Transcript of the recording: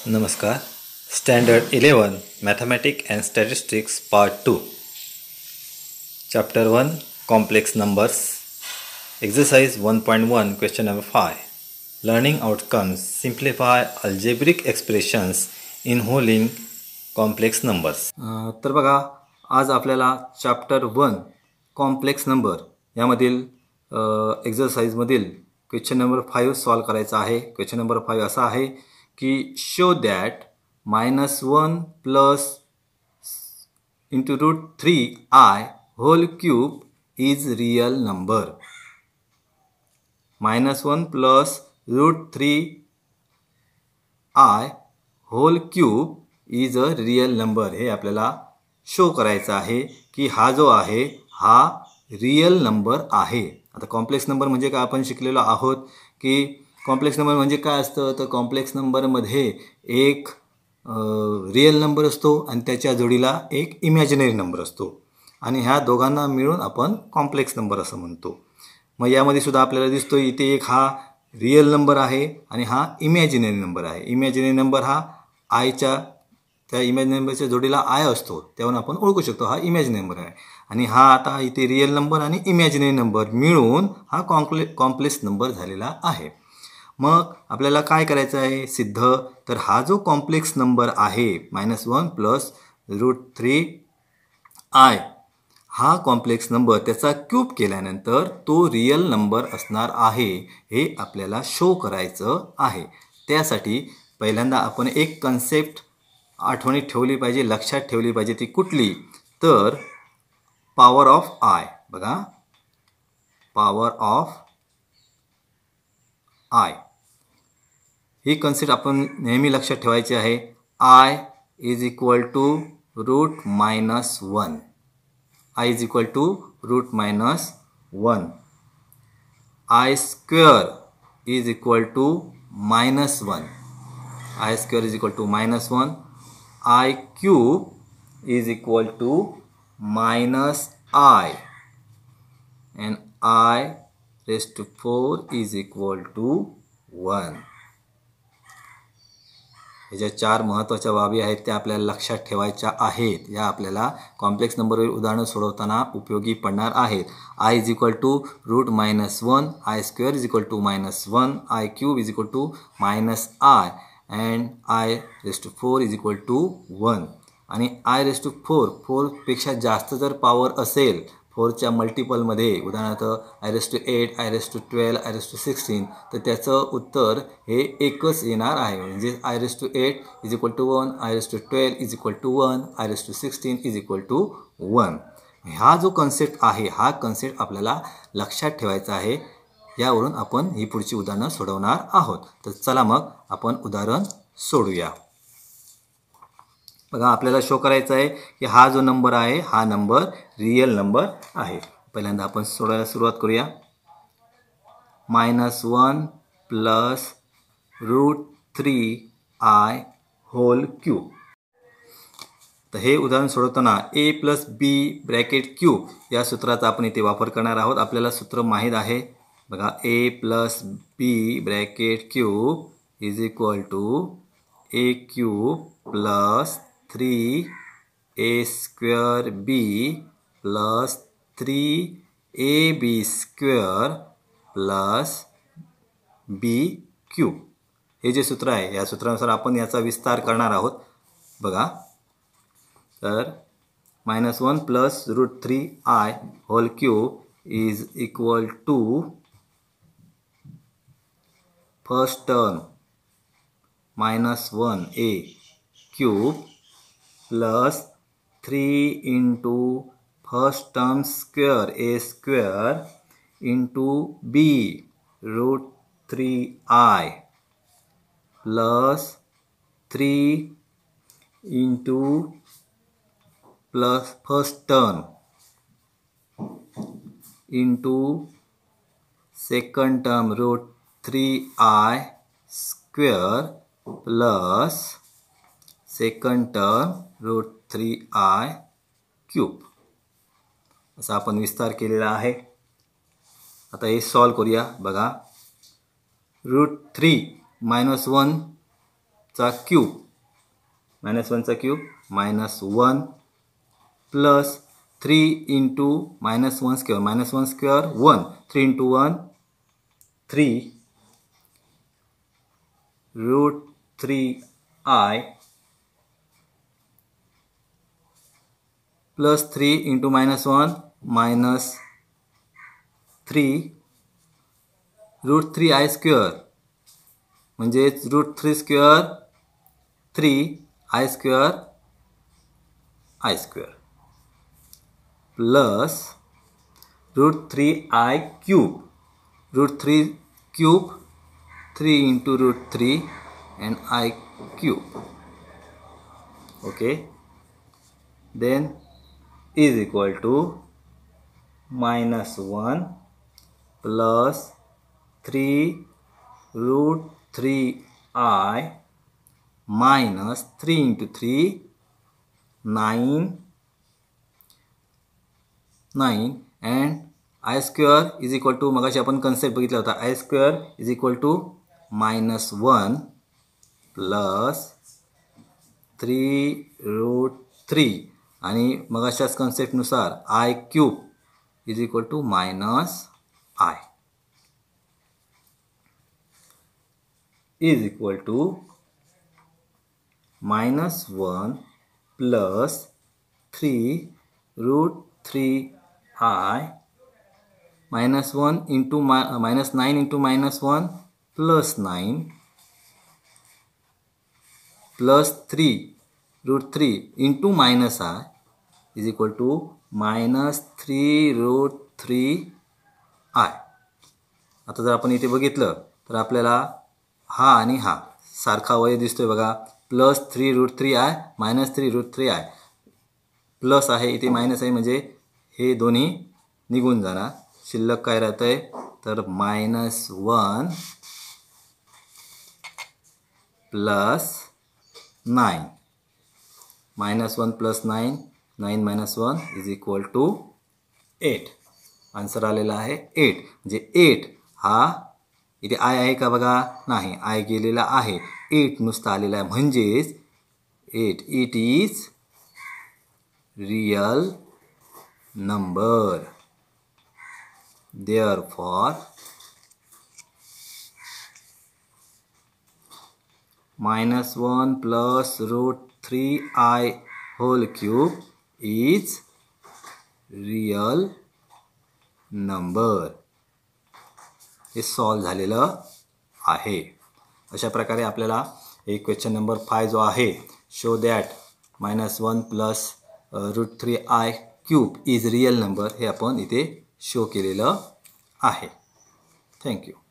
नमस्कार. Standard 11 mathematics and statistics part 2 chapter 1 complex numbers exercise 1.1 question number 5 learning outcomes simplify algebraic expressions involving complex numbers. तर बघा, आज आपल्याला chapter 1 complex number यामधील एक्सरसाइजमधील question number 5 solve करायचा आहे. Question number 5 असा आहे की show that -1 plus into √3i whole cube is real number. -1 plus √3i whole cube is a real number. हे आपल्याला शो करायचं आहे की हा जो आहे हा रियल नंबर आहे. आता कॉम्प्लेक्स नंबर म्हणजे काय आपण शिकलेलो आहोत की कॉम्प्लेक्स नंबर म्हणजे काय असतं. तर कॉम्प्लेक्स नंबरमध्ये एक रियल नंबर असतो आणि त्याच्या जोडीला एक इमॅजिनरी नंबर असतो आणि ह्या दोघांना मिळून आपण कॉम्प्लेक्स नंबर असं म्हणतो. मग यामध्ये सुद्धा आपल्याला दिसतो इथे एक हा रियल नंबर आहे आणि हा इमॅजिनरी नंबर आहे. इमॅजिनरी नंबर हा आयच्या त्या इमॅजिनरी नंबरच्या जोडीला आय असतो, त्यावरून आपण ओळखू शकतो हा इमॅजिनरी नंबर आहे. आणि हा आता इथे रियल नंबर आणि इमॅजिनरी नंबर मिळून हा कॉम्प्लेक्स नंबर झालेला आहे. मग आपल्याला काय करायचं आहे सिद्ध. तर हा जो कॉम्प्लेक्स नंबर आहे -1 प्लस √3i हा कॉम्प्लेक्स नंबर त्याचा क्यूब केल्यानंतर तो रियल नंबर असणार आहे हे आपल्याला शो करायचं आहे. त्यासाठी पहिल्यांदा आपण एक कन्सेप्ट आठवणीत ठेवली पाहिजे, लक्षात ठेवली पाहिजे. ती कुठली तर पॉवर ऑफ आय. बघा, पॉवर ऑफ आय ही कन्सेप्ट आपण नेहमी लक्षात ठेवायची आहे. I is equal to √-1. I is equal to √-1. I square is equal to -1. I square is equal to -1. I cube is equal to -i and i⁴ is equal to 1. हे ज्या 4 महत्त्वाच्या बाबी आहेत त्या आपल्याला लक्षात ठेवायच्या आहेत. या आपल्याला कॉम्प्लेक्स नंबरवरील उदाहरणं सोडवताना उपयोगी पडणार आहेत. I is equal to √-1, i square is equal to -1, i cube is equal to -i and i⁴ is equal to 1. आणि i⁴ 4पेक्षा जास्त जर पॉवर असेल 4च्या मल्टिपलमध्ये, उदाहरणार्थ i⁸, i⁴, i⁴16, तर त्याचं उत्तर हे एकच येणार आहे. म्हणजे i⁸ is equal to 1, i⁴ is equal to 1, i⁴16 is equal to 1. हा जो कन्सेप्ट आहे हा कन्सेप्ट आपल्याला लक्षात ठेवायचा आहे. यावरून आपण ही पुढची उदाहरणं सोडवणार आहोत. तर चला मग आपण उदाहरण सोडूया. बघा, आपल्याला शो करायचं आहे की हा जो नंबर आहे हा नंबर रियल नंबर आहे. पहिल्यांदा आपण सोडवायला सुरुवात करूया. -1 प्लस √3i होल क्यूब. तर हे उदाहरण सोडवताना a plus b bracket cube या सूत्राचा आपण इथे वापर करणार आहोत. आपल्याला सूत्र माहीत आहे. बघा, a plus b bracket cube is equal to a cube plus 3a² b plus 3ab² plus b³ हे जे सूत्र आहे या सूत्रानुसार आपण याचा विस्तार करणार आहोत. बघा, तर -1 plus √3i whole cube is equal to first term -1a cube plus 3 into first term square a² into b √3i plus 3 into plus first term into second term √3i square plus second term √3i cube असा आपण विस्तार केलेला आहे. आता हे solve करूया. बघा, √3 -1 चा क्यूब -1चा cube -1 plus 3 into -1 square -1 square 1 3 into 1 3 √3i plus 3 into -1 -3 √3i square म्हणजे √3 square 3i square i square plus √3i cube √3 cube 3 into √3 and I cube. Okay, then is equal to -1 plus 3 √3i minus 3 into 3 9 and I square is equal to मगाशी आपण concept बघितला होता I square is equal to -1 plus 3√3 आणि मगाच्याच concept नुसार I cube is equal to -i is equal to -1 plus 3√3i -1 into -9 into -1 plus 9 plus 3√3 into -i is equal to -3√3i. आता जर आपण इथे बघितलं तर आपल्याला हा आणि हा सारखा अवयव दिसतोय बघा. प्लस 3√3i -3√3i प्लस आहे इथे मायनस आहे म्हणजे हे दोन्ही निघून जाणार. शिल्लक काय राहतंय तर -1 प्लस 9 -1 प्लस 9 9 - 1 इज इक्वल टू 8. आन्सर आलेला आहे 8. म्हणजे 8 हा इथे आय आहे का बघा नाही आय गेलेला आहे 8 नुसता आलेला आहे म्हणजेच 8 it is real number. Therefore -1 plus √3i whole cube is real number. हे सॉल्व झालेलं आहे. अशा प्रकारे आपल्याला एक क्वेश्चन नंबर 5 जो आहे show that -1 plus √3i cube is real number हे आपण इथे शो केलेलं आहे. थँक्यू.